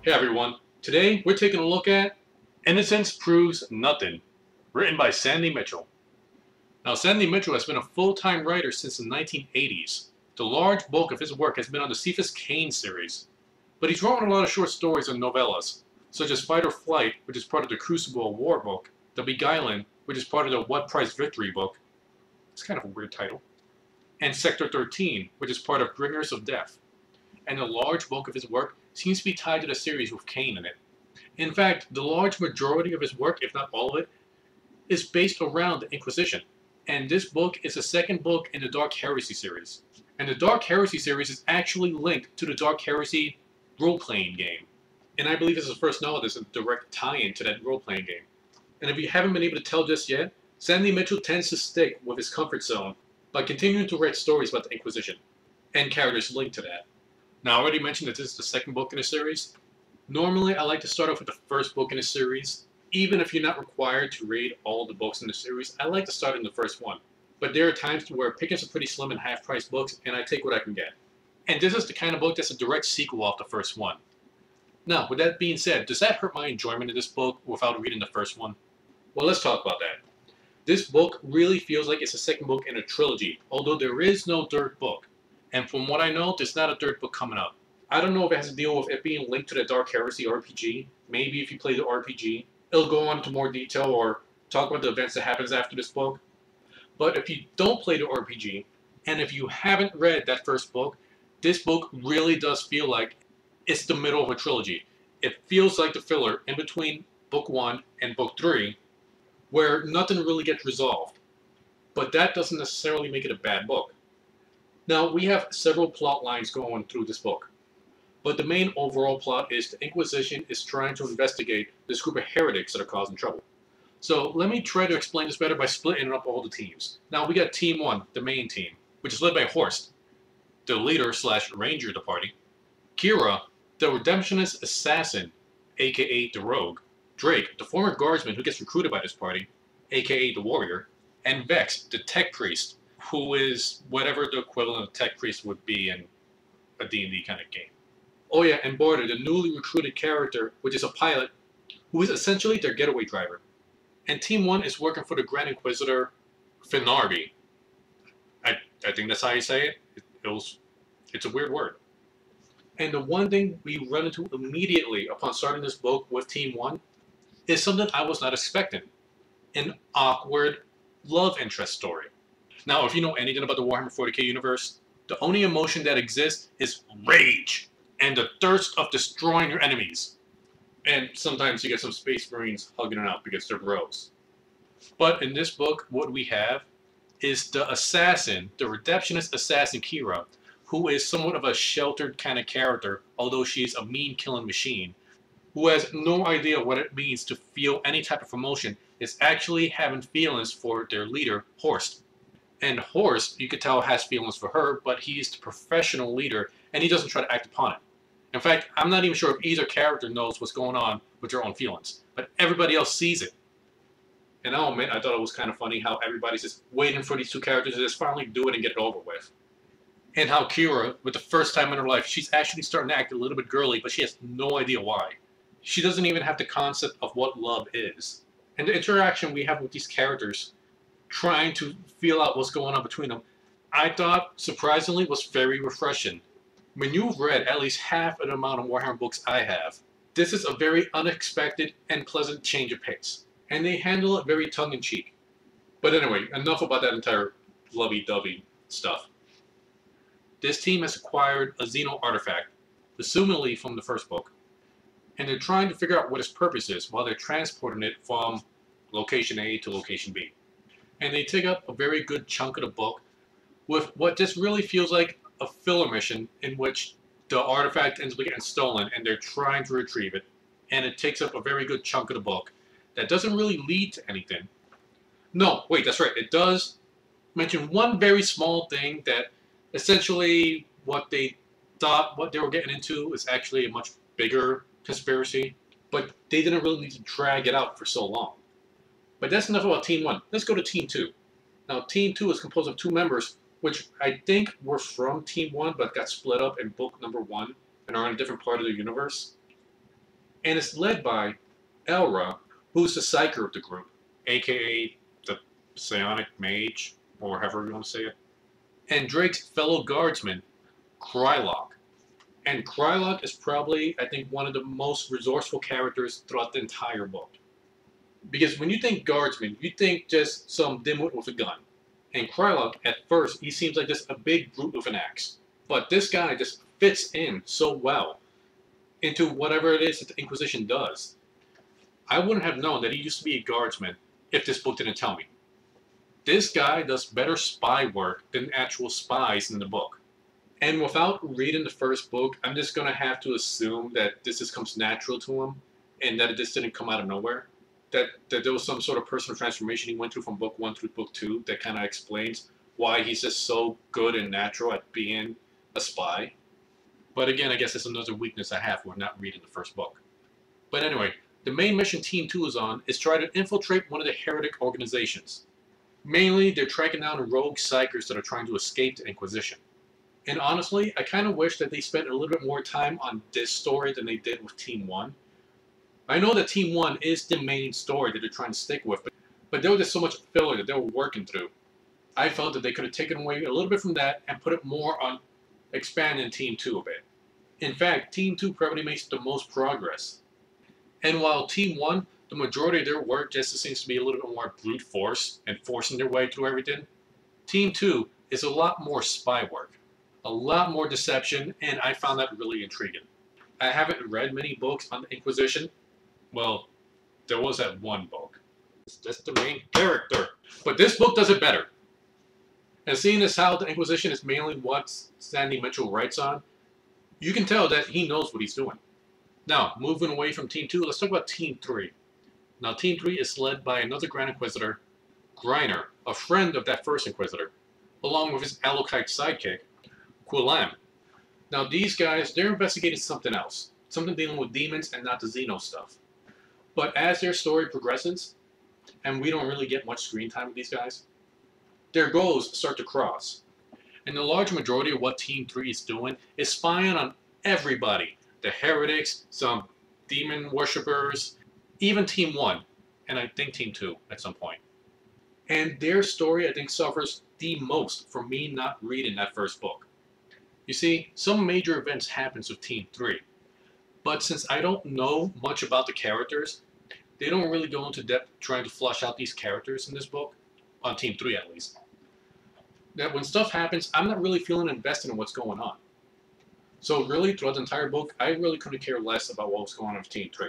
Hey everyone, today we're taking a look at Innocence Proves Nothing, written by Sandy Mitchell. Now Sandy Mitchell has been a full-time writer since the 1980s. The large bulk of his work has been on the Cephas Kane series, but he's written a lot of short stories and novellas, such as Fight or Flight, which is part of the Crucible War book, The Beguiling, which is part of the What Price Victory book, it's kind of a weird title, and Sector 13, which is part of Bringers of Death. And the large bulk of his work seems to be tied to the series with Kane in it. In fact, the large majority of his work, if not all of it, is based around the Inquisition. And this book is the second book in the Dark Heresy series. And the Dark Heresy series is actually linked to the Dark Heresy role-playing game. And I believe this is the first novel that's a direct tie-in to that role-playing game. And if you haven't been able to tell just yet, Sandy Mitchell tends to stick with his comfort zone by continuing to write stories about the Inquisition, and characters linked to that. Now, I already mentioned that this is the second book in the series. Normally, I like to start off with the first book in the series. Even if you're not required to read all the books in the series, I like to start in the first one. But there are times where pick-ups are pretty slim and half-price books, and I take what I can get. And this is the kind of book that's a direct sequel off the first one. Now, with that being said, does that hurt my enjoyment of this book without reading the first one? Well, let's talk about that. This book really feels like it's the second book in a trilogy, although there is no third book. And from what I know, there's not a third book coming up. I don't know if it has to deal with it being linked to the Dark Heresy RPG. Maybe if you play the RPG, it'll go on to more detail or talk about the events that happens after this book. But if you don't play the RPG, and if you haven't read that first book, this book really does feel like it's the middle of a trilogy. It feels like the filler in between book 1 and book 3, where nothing really gets resolved. But that doesn't necessarily make it a bad book. Now, we have several plot lines going through this book, but the main overall plot is the Inquisition is trying to investigate this group of heretics that are causing trouble. So let me try to explain this better by splitting up all the teams. Now, we got Team 1, the main team, which is led by Horst, the leader/ranger of the party, Kira, the redemptionist assassin, aka the rogue, Drake, the former guardsman who gets recruited by this party, aka the warrior, and Vex, the tech priest, who is whatever the equivalent of tech priest would be in a D&D kind of game. Oh yeah, and Barter, the newly recruited character, which is a pilot, who is essentially their getaway driver. And Team 1 is working for the Grand Inquisitor, Finarbi. I think that's how you say it. It's a weird word. And the one thing we run into immediately upon starting this book with Team 1 is something I was not expecting. An awkward love interest story. Now, if you know anything about the Warhammer 40k universe, the only emotion that exists is rage and the thirst of destroying your enemies. And sometimes you get some Space Marines hugging it out because they're bros. But in this book, what we have is the assassin, the redemptionist assassin Kira, who is somewhat of a sheltered kind of character, although she's a mean killing machine, who has no idea what it means to feel any type of emotion, is actually having feelings for their leader, Horst. And Horst, you could tell, has feelings for her, but he's the professional leader, and he doesn't try to act upon it. In fact, I'm not even sure if either character knows what's going on with their own feelings, but everybody else sees it. And I'll admit, I thought it was kind of funny how everybody's just waiting for these two characters to just finally do it and get it over with. And how Kira, with the first time in her life, she's actually starting to act a little bit girly, but she has no idea why. She doesn't even have the concept of what love is. And the interaction we have with these characters, trying to feel out what's going on between them, I thought, surprisingly, was very refreshing. When you've read at least half of the amount of Warhammer books I have, this is a very unexpected and pleasant change of pace. And they handle it very tongue-in-cheek. But anyway, enough about that entire lovey-dovey stuff. This team has acquired a Xeno artifact, assumingly from the first book, and they're trying to figure out what its purpose is while they're transporting it from location A to location B. And they take up a very good chunk of the book with what just really feels like a filler mission in which the artifact ends up getting stolen and they're trying to retrieve it. And it takes up a very good chunk of the book that doesn't really lead to anything. No, wait, that's right. It does mention one very small thing that essentially what they thought what they were getting into is actually a much bigger conspiracy, but they didn't really need to drag it out for so long. But that's enough about Team 1. Let's go to Team 2. Now, Team 2 is composed of 2 members, which I think were from Team 1, but got split up in book number 1 and are in a different part of the universe. And it's led by Elra, who's the psyker of the group, aka the psionic mage, or however you want to say it, and Drake's fellow guardsman, Krylock. And Krylock is probably, I think, one of the most resourceful characters throughout the entire book. Because when you think guardsman, you think just some dimwit with a gun. And Krylock, at first, he seems like just a big brute with an axe. But this guy just fits in so well into whatever it is that the Inquisition does. I wouldn't have known that he used to be a guardsman if this book didn't tell me. This guy does better spy work than actual spies in the book. And without reading the first book, I'm just going to have to assume that this just comes natural to him and that it just didn't come out of nowhere. That there was some sort of personal transformation he went through from book 1 through book 2 that kind of explains why he's just so good and natural at being a spy. But again, I guess that's another weakness I have for not reading the first book. But anyway, the main mission Team 2 is on is try to infiltrate one of the heretic organizations. Mainly, they're tracking down rogue psychers that are trying to escape the Inquisition. And honestly, I kind of wish that they spent a little bit more time on this story than they did with Team 1. I know that Team 1 is the main story that they're trying to stick with, but there was just so much filler that they were working through. I felt that they could have taken away a little bit from that and put it more on expanding Team 2 a bit. In fact, Team 2 probably makes the most progress. And while Team 1, the majority of their work just seems to be a little bit more brute force and forcing their way through everything, Team 2 is a lot more spy work, a lot more deception, and I found that really intriguing. I haven't read many books on the Inquisition. Well, there was that one book. It's just the main character. But this book does it better. And seeing as how the Inquisition is mainly what Sandy Mitchell writes on, you can tell that he knows what he's doing. Now, moving away from Team 2, let's talk about Team 3. Now, Team 3 is led by another Grand Inquisitor, Griner, a friend of that first Inquisitor, along with his Alucite sidekick, Quillam. Now, these guys, they're investigating something else. Something dealing with demons and not the Xeno stuff. But as their story progresses, and we don't really get much screen time with these guys, their goals start to cross. And the large majority of what Team 3 is doing is spying on everybody. The heretics, some demon worshippers, even Team 1, and I think Team 2 at some point. And their story, I think, suffers the most from me not reading that first book. You see, some major events happens with Team 3. But since I don't know much about the characters, they don't really go into depth trying to flush out these characters in this book, on Team 3 at least. That when stuff happens, I'm not really feeling invested in what's going on. So really, throughout the entire book, I really couldn't care less about what was going on with Team 3.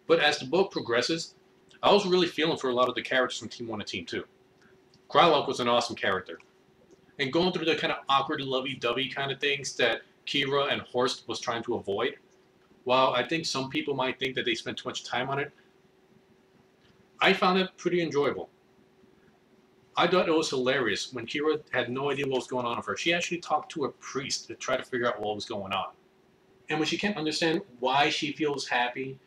But as the book progresses, I was really feeling for a lot of the characters from Team 1 and Team 2. Krylock was an awesome character. And going through the kind of awkward lovey-dovey kind of things that Kira and Horst was trying to avoid, while I think some people might think that they spent too much time on it, I found it pretty enjoyable. I thought it was hilarious when Kira had no idea what was going on with her. She actually talked to a priest to try to figure out what was going on. And when she can't understand why she feels happy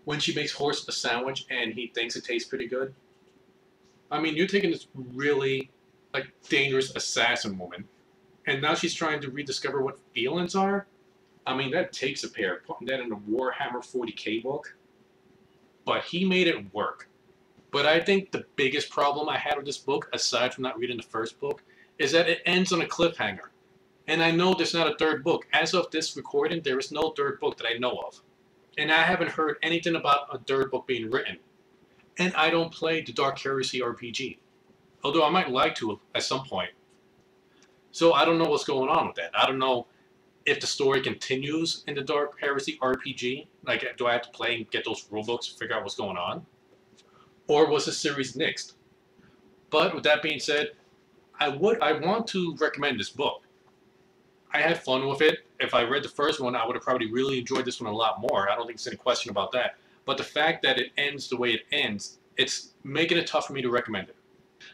when she makes Horst a sandwich and he thinks it tastes pretty good. I mean, you're taking this really, dangerous assassin woman, and now she's trying to rediscover what feelings are? I mean, that takes a pair, putting that in a Warhammer 40k book. But he made it work. But I think the biggest problem I had with this book, aside from not reading the first book, is that it ends on a cliffhanger. And I know there's not a third book. As of this recording, there is no third book that I know of. And I haven't heard anything about a third book being written. And I don't play the Dark Heresy RPG. Although I might like to at some point. So I don't know what's going on with that. I don't know if the story continues in the Dark Heresy RPG. Do I have to play and get those rulebooks to figure out what's going on? Or was the series nixed? But with that being said, I want to recommend this book. I had fun with it. If I read the first one, I would have probably really enjoyed this one a lot more. I don't think there's any question about that. But the fact that it ends the way it ends, it's making it tough for me to recommend it.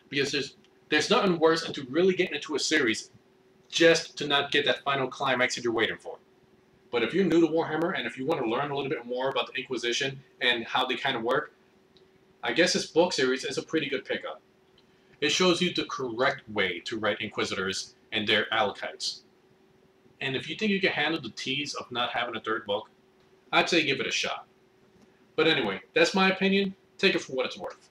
Because there's nothing worse than to really get into a series just to not get that final climax that you're waiting for. But if you're new to Warhammer and if you want to learn a little bit more about the Inquisition and how they kind of work, I guess this book series is a pretty good pickup. It shows you the correct way to write Inquisitors and their Alucites. And if you think you can handle the tease of not having a third book, I'd say give it a shot. But anyway, that's my opinion. Take it for what it's worth.